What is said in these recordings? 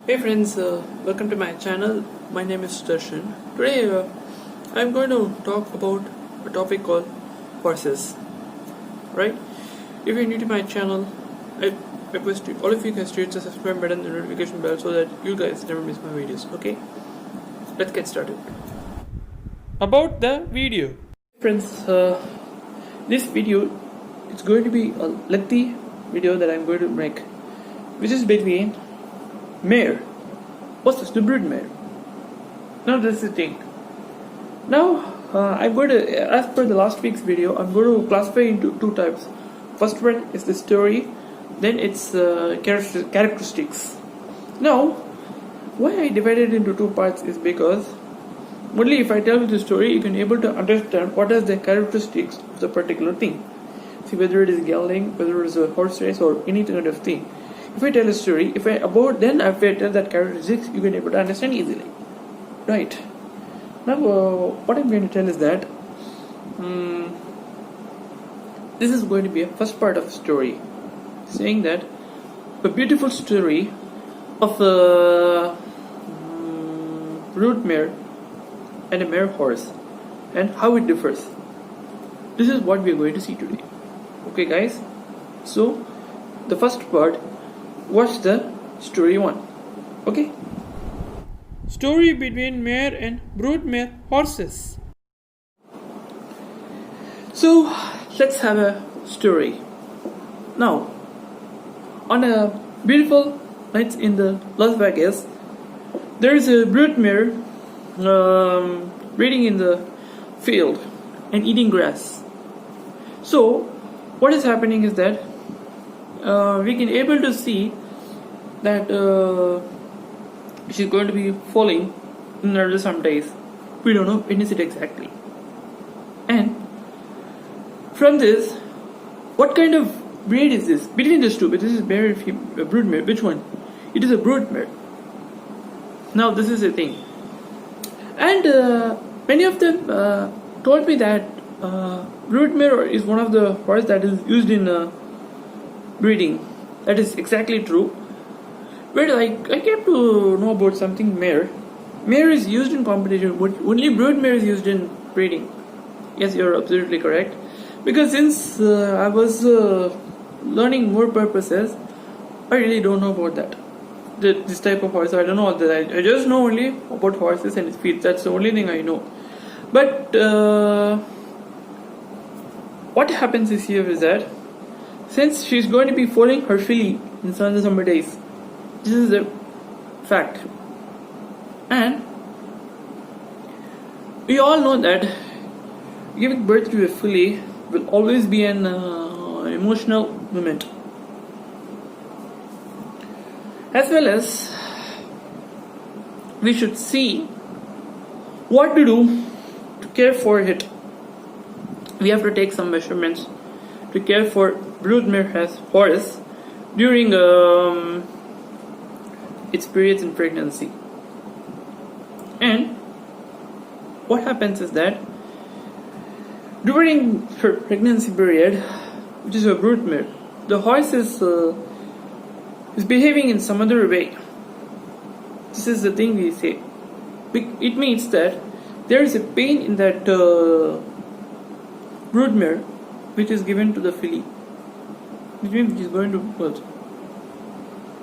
Hey friends, welcome to my channel. My name is SUDARSHAN. Today I'm going to talk about a topic called horses. Right? If you're new to my channel, I request all of you guys to hit the subscribe button and the notification bell so that you guys never miss my videos. Okay? Let's get started. About the video. Friends, this video is going to be a lengthy video that I'm going to make, which is between mare versus the broodmare. Now this is the thing. Now I'm going to, as per the last week's video, I'm going to classify into two types. First one is the story, then its characteristics. Now, why I divided into two parts is because only if I tell you the story, you can able to understand what are the characteristics of the particular thing. See whether it is gelding, whether it is a horse race, or any kind of thing. If I tell a story, if I tell that characteristics, you can able to understand easily, right? Now, what I'm going to tell is that this is going to be a first part of the story, saying that a beautiful story of a broodmare and a mare horse, and how it differs. This is what we are going to see today. Okay, guys. So, the first part. Watch the story one. Okay? Story between mare and broodmare horses. So, let's have a story. Now, on a beautiful night in the Las Vegas, there is a broodmare breeding in the field and eating grass. So, what is happening is that we can able to see that she's going to be falling in another some days. We don't know when is it exactly. And from this, what kind of breed is this? Between these two, but this is mare and broodmare. Which one? It is a broodmare. Now this is the thing. And many of them told me that broodmare is one of the horse that is used in breeding. That is exactly true. But I came to know about something mare. Mare is used in competition, but only broodmare is used in breeding. Yes, you're absolutely correct. Because since I was learning more purposes, I really don't know about that. This type of horse, I don't know all that. I just know only about horses and its feet. That's the only thing I know. But what happens is here is that since she's going to be foaling her filly in some days, this is a fact. And we all know that giving birth to a filly will always be an emotional moment. As well as we should see what to do to care for it. We have to take some measurements to care for broodmare horse during its periods in pregnancy. And what happens is that during her pregnancy period, which is a broodmare, the horse is behaving in some other way. This is the thing we say. It means that there is a pain in that broodmare which is given to the filly, which means which is going to birth.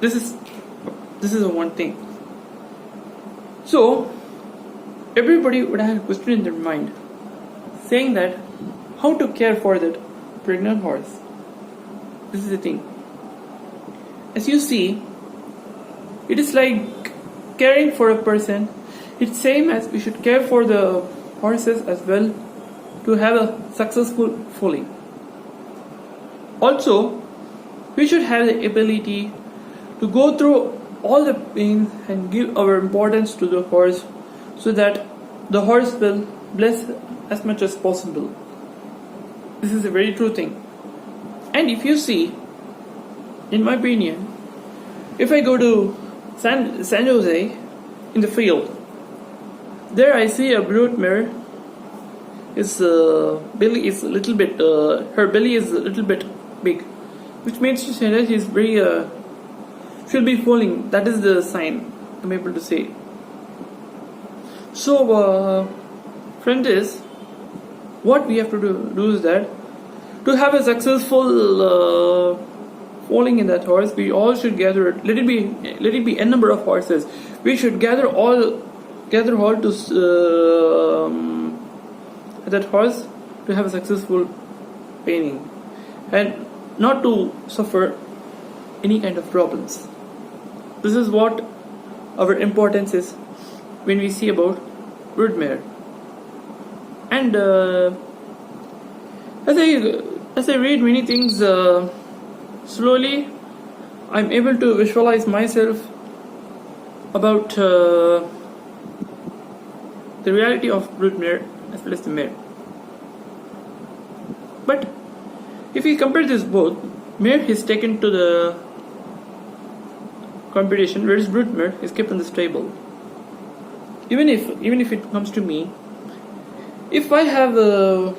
This is the one thing. So everybody would have a question in their mind, saying that how to care for that pregnant horse. This is the thing. As you see, it is like caring for a person. It's same as we should care for the horses as well to have a successful foaling. Also, we should have the ability to go through all the pain and give our importance to the horse so that the horse will bless as much as possible. This is a very true thing. And if you see, in my opinion, if I go to San Jose in the field, there I see a broodmare. His belly is a little bit, her belly is a little bit big, which means to say that she's very, she'll be falling. That is the sign. I'm able to say. So friend, is what we have to do is that to have a successful foaling in that horse, we all should gather. Let it be a number of horses. We should gather all to that horse to have a successful painting and not to suffer any kind of problems. This is what our importance is when we see about broodmare. And as I read many things slowly, I'm able to visualize myself about the reality of broodmare as well as the mare. But if we compare this both, mare is taken to the competition, whereas broodmare is kept in the stable. Even if it comes to me, if I have a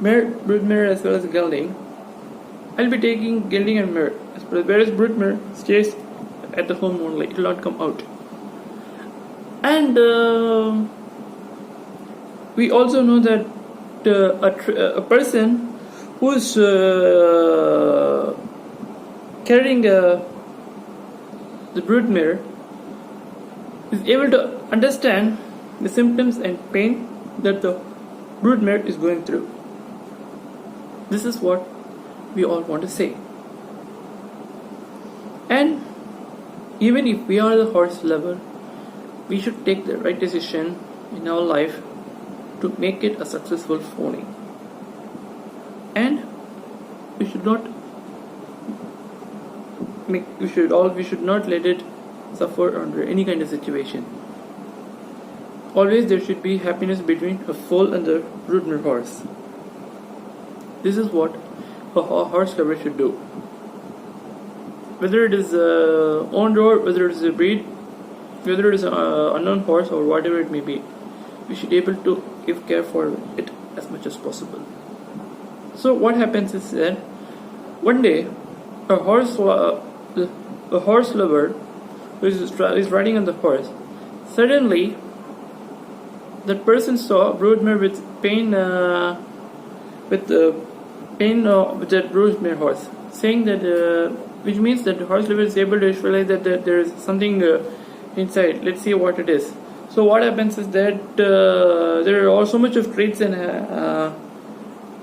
broodmare as well as a gelding, I'll be taking gelding and mare, whereas broodmare stays at the home only. It will not come out. And we also know that a person who is carrying the broodmare is able to understand the symptoms and pain that the broodmare is going through. This is what we all want to say. And even if we are the horse lover, we should take the right decision in our life to make it a successful foaling. And we should not let it suffer under any kind of situation. Always there should be happiness between a foal and the broodmare horse. This is what a horse lover should do. Whether it is owned or whether it is a breed, whether it is an unknown horse or whatever it may be, we should be able to give care for it as much as possible. So what happens is that one day a horse lover who is riding on the horse, suddenly that person saw a broodmare with pain with that broodmare horse, saying that which means that the horse lover is able to visualize that there is something inside. Let's see what it is. So what happens is that there are all so much of traits and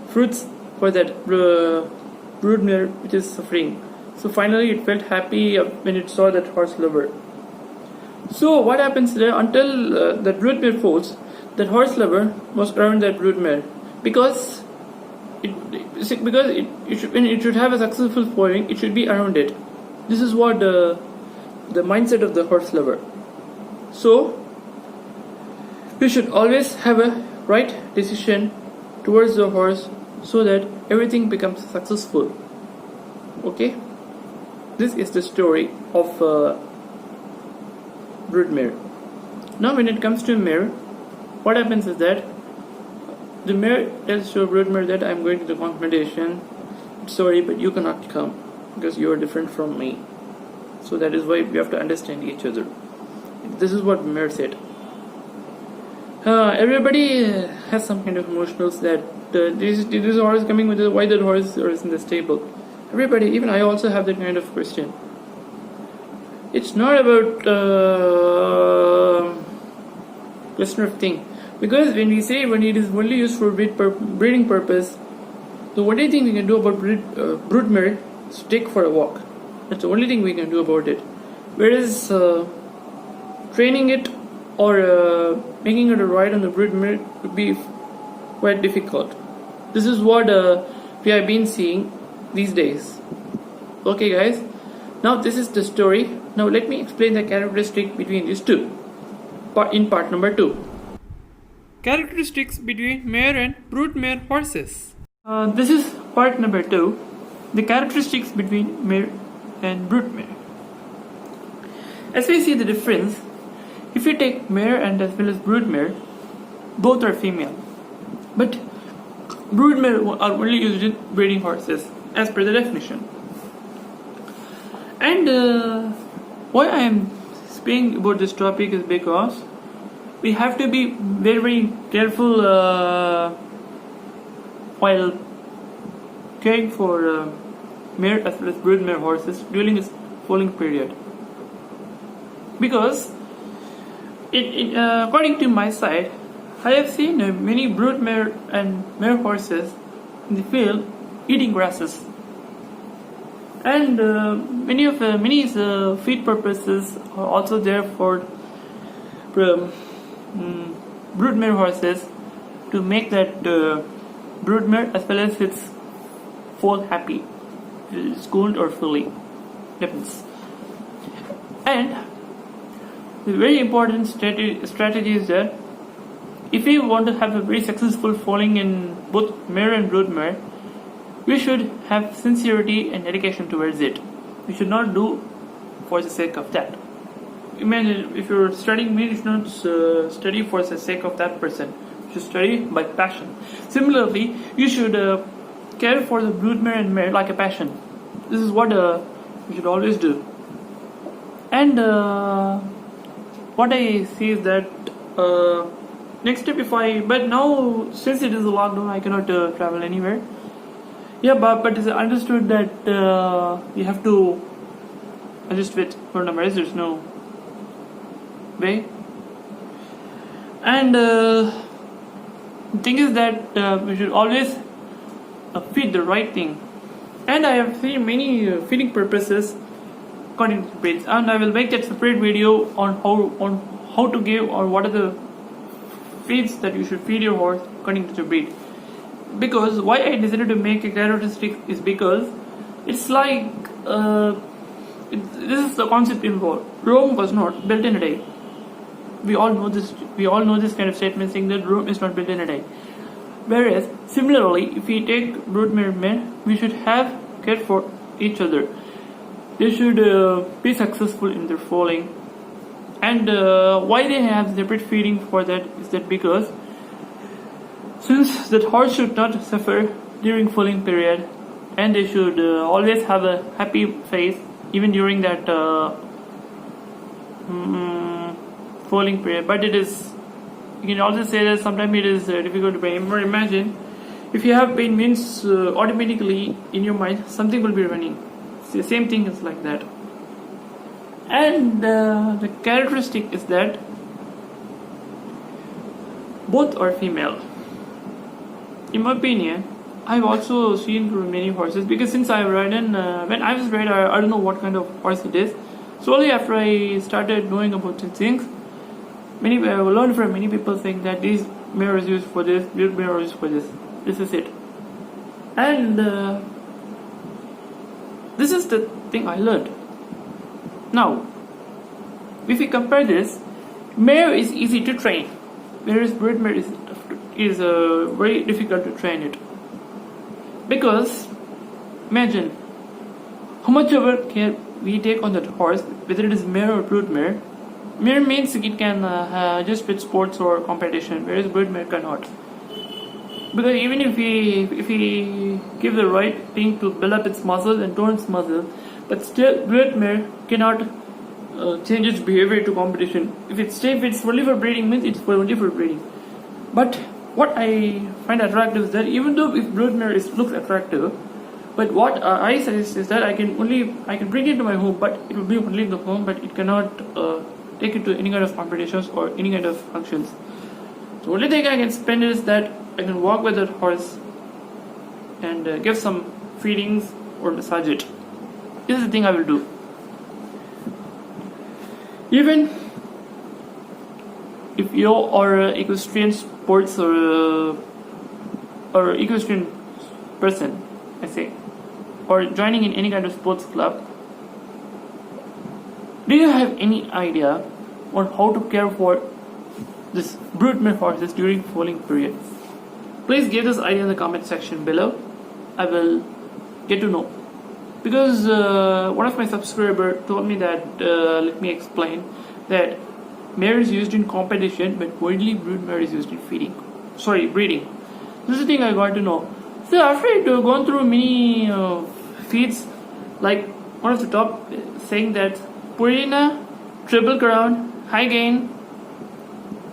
fruits for that broodmare which is suffering. So finally it felt happy when it saw that horse lover. So what happens there, until that broodmare falls, that horse lover was around that broodmare because it should have a successful foaling, it should be around it. This is what the mindset of the horse lover. So we should always have a right decision towards the horse so that everything becomes successful. Okay, this is the story of broodmare. Now when it comes to mare, what happens is that the mare tells to broodmare that I'm going to the competition. Sorry, but you cannot come because you are different from me. So that is why we have to understand each other. This is what mare said. Everybody has some kind of emotionals that this horse coming with why that horse is in the stable. Everybody, even I also have that kind of question. It's not about question of thing, because when it is only used for breeding purpose, the only thing we can do about broodmare is to take for a walk. That's the only thing we can do about it. Whereas training it or making it a ride on the broodmare would be quite difficult. This is what we have been seeing these days. Okay guys, now this is the story. Now let me explain the characteristic between these two in part number 2. Characteristics between mare and broodmare horses. This is part number 2, the characteristics between mare and broodmare. As we see the difference, if you take mare and as well as broodmare, both are female, but broodmare are only used in breeding horses as per the definition. And why I am speaking about this topic is because we have to be very, very careful while caring for mare as well as broodmare horses during this foaling period. Because according to my side, I have seen many broodmare and mare horses in the field eating grasses, and many feed purposes are also there for broodmare horses to make that broodmare as well as its foal happy, schooled or fully, depends. And the very important strategy is that if we want to have a very successful foaling in both mare and broodmare, we should have sincerity and dedication towards it. We should not do for the sake of that. Imagine if you're studying, you should not study for the sake of that person. You should study by passion. Similarly, you should care for the broodmare and mare like a passion. This is what you should always do. And what I see is that next step, but now since it is a lockdown, I cannot travel anywhere. Yeah, but it's understood that you have to adjust with coronavirus. There's no way. And the thing is that we should always feed the right thing. And I have seen many feeding purposes according to breeds, and I will make that separate video on how to give or what are the feeds that you should feed your horse according to the breed. Because why I decided to make a characteristic is because it's like this is the concept involved. Rome was not built in a day. We all know this. We all know this kind of statement saying that Rome is not built in a day. Whereas similarly, if we take broodmare and mare, we should have care for each other. They should be successful in their foaling. And why they have separate feeding for that is that because since that horse should not suffer during foaling period, and they should always have a happy face even during that foaling period. But it is, you can also say that sometimes it is difficult to remember. Imagine if you have pain, means automatically in your mind something will be running. The same thing is like that. And the characteristic is that both are female. In my opinion, I've also seen through many horses, because since I've ridden, when I was riding, I don't know what kind of horse it is. Slowly after I started knowing about these things, I learned from many people saying that these mare is used for this, this mare is used for this. This is it. And this is the thing I learned. Now, if we compare this, mare is easy to train, whereas broodmare is very difficult to train it. Because imagine how much ever care we take on that horse, whether it is mare or broodmare. Mare means it can just with sports or competition, whereas broodmare cannot. Because even if we give the right thing to build up its muscles and tone its muscles, but still broodmare cannot change its behavior to competition. If it's only for breeding, means it's only for breeding. But what I find attractive is that even though if broodmare looks attractive, but what I suggest is that I can bring it to my home, but it will be only in the home, but it cannot take it to any kind of competitions or any kind of functions. The only thing I can spend is that I can walk with that horse and give some feedings or massage it. This is the thing I will do. Even if you are equestrian sports or equestrian person, I say, or joining in any kind of sports club, do you have any idea on how to care for this broodmare horses during foaling period? Please give this idea in the comment section below. I will get to know. Because one of my subscribers told me that, let me explain, that mare is used in competition, but only broodmare is used in breeding. This is the thing I got to know. So after I've gone through many feeds, like one of the top saying that Purina triple crown, high gain,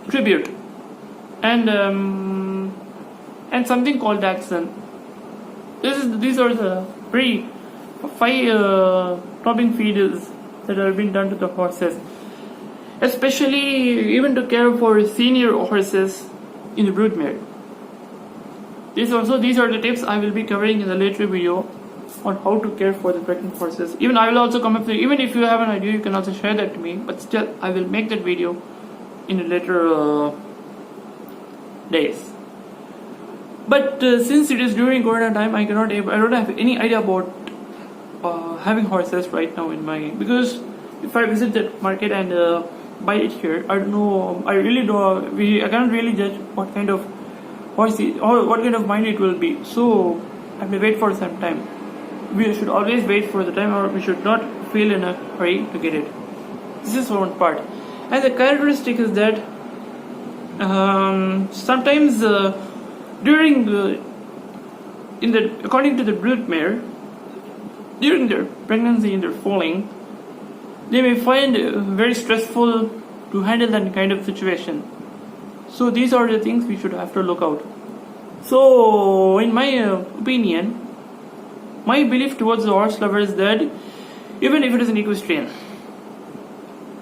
tribute, and something called accent. These are the five topping feeders that have been done to the horses, especially even to care for senior horses in the broodmare. These are the tips I will be covering in the later video on how to care for the pregnant horses. Even I will also come up with, even if you have an idea, you can also share that to me, but still I will make that video in the later days. But since it is during Corona time, I don't have any idea about having horses right now because if I visit that market and buy it here, I don't know, I cannot really judge what kind of horse or what kind of mind it will be. So I will wait for some time. We should always wait for the time, or we should not feel in a hurry to get it. This is one part. And the characteristic is that sometimes according to the broodmare, during their pregnancy and their foaling, they may find very stressful to handle that kind of situation. So these are the things we should have to look out. So in my opinion, my belief towards the horse lover is that even if it is an equestrian,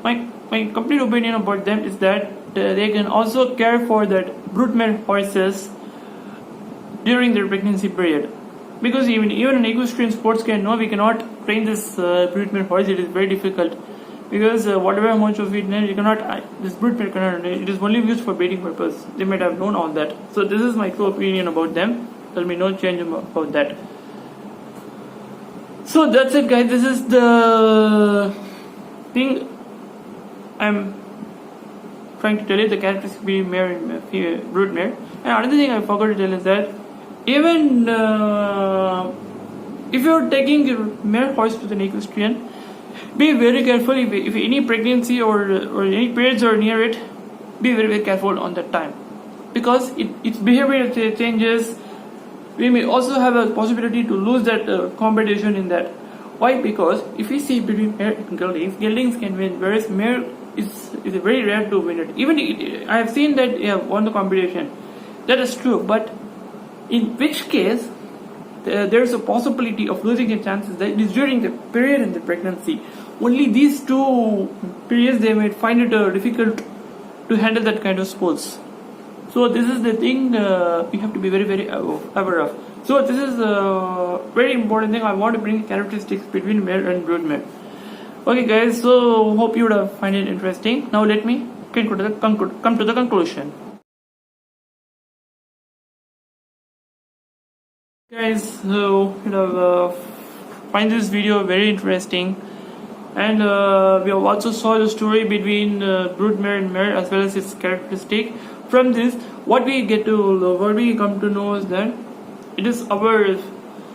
my complete opinion about them is that they can also care for that broodmare horses during their pregnancy period. Because even an equestrian sports can know we cannot train this broodmare horse. It is very difficult because whatever amount of feed this broodmare cannot. It is only used for breeding purpose. They might have known all that. So this is my true opinion about them. There will be no change about that. So that's it, guys. This is the thing I'm trying to tell you, the characteristics between mare and broodmare. And another thing I forgot to tell is that even if you're taking your mare horse to the equestrian, be very careful if any pregnancy or any periods are near it. Be very, very careful on that time, because its behavior changes. We may also have a possibility to lose that competition in that. Why? Because if we see between mare and geldings can win, whereas mare is very rare to win it. Even I have seen that they have won the competition. That is true, but in which case there is a possibility of losing a chances that it is during the period in the pregnancy. Only these two periods they might find it difficult to handle that kind of sports. So this is the thing we have to be very, very aware of. So this is a very important thing. I want to bring characteristics between mare and broodmare. Okay, guys. So hope you would have find it interesting. Now let me come to the conclusion. Guys, so find this video very interesting, and we have also saw the story between broodmare and mare as well as its characteristic. From this, what we come to know is that it is our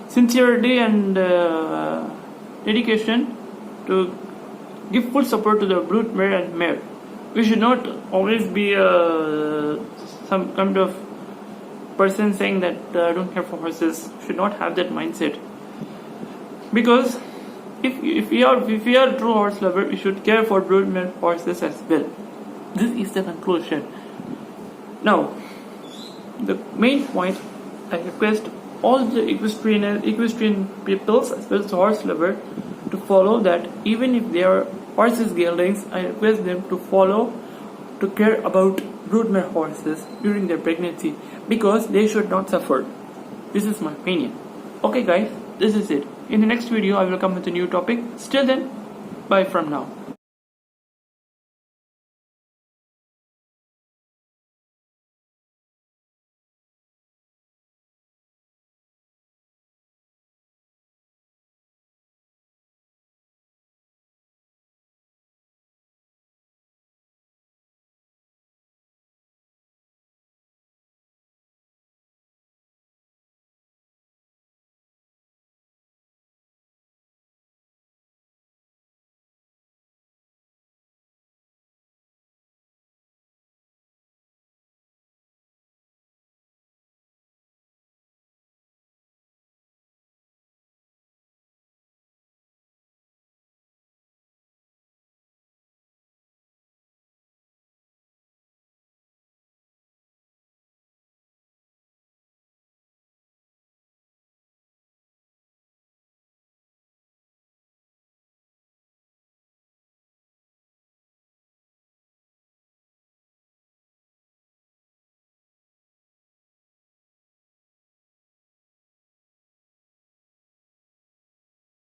sincerity and dedication to give full support to the broodmare and mare. We should not always be some kind of person saying that I don't care for horses. Should not have that mindset, because if we are a true horse lover, we should care for broodmare horses as well. This is the conclusion. Now, the main point, I request all the equestrian peoples as well as horse lover to follow that. Even if they are horses geldings, I request them to follow to care about broodmare horses during their pregnancy, because they should not suffer. This is my opinion. Okay, guys, this is it. In the next video, I will come with a new topic. Still then, bye from now.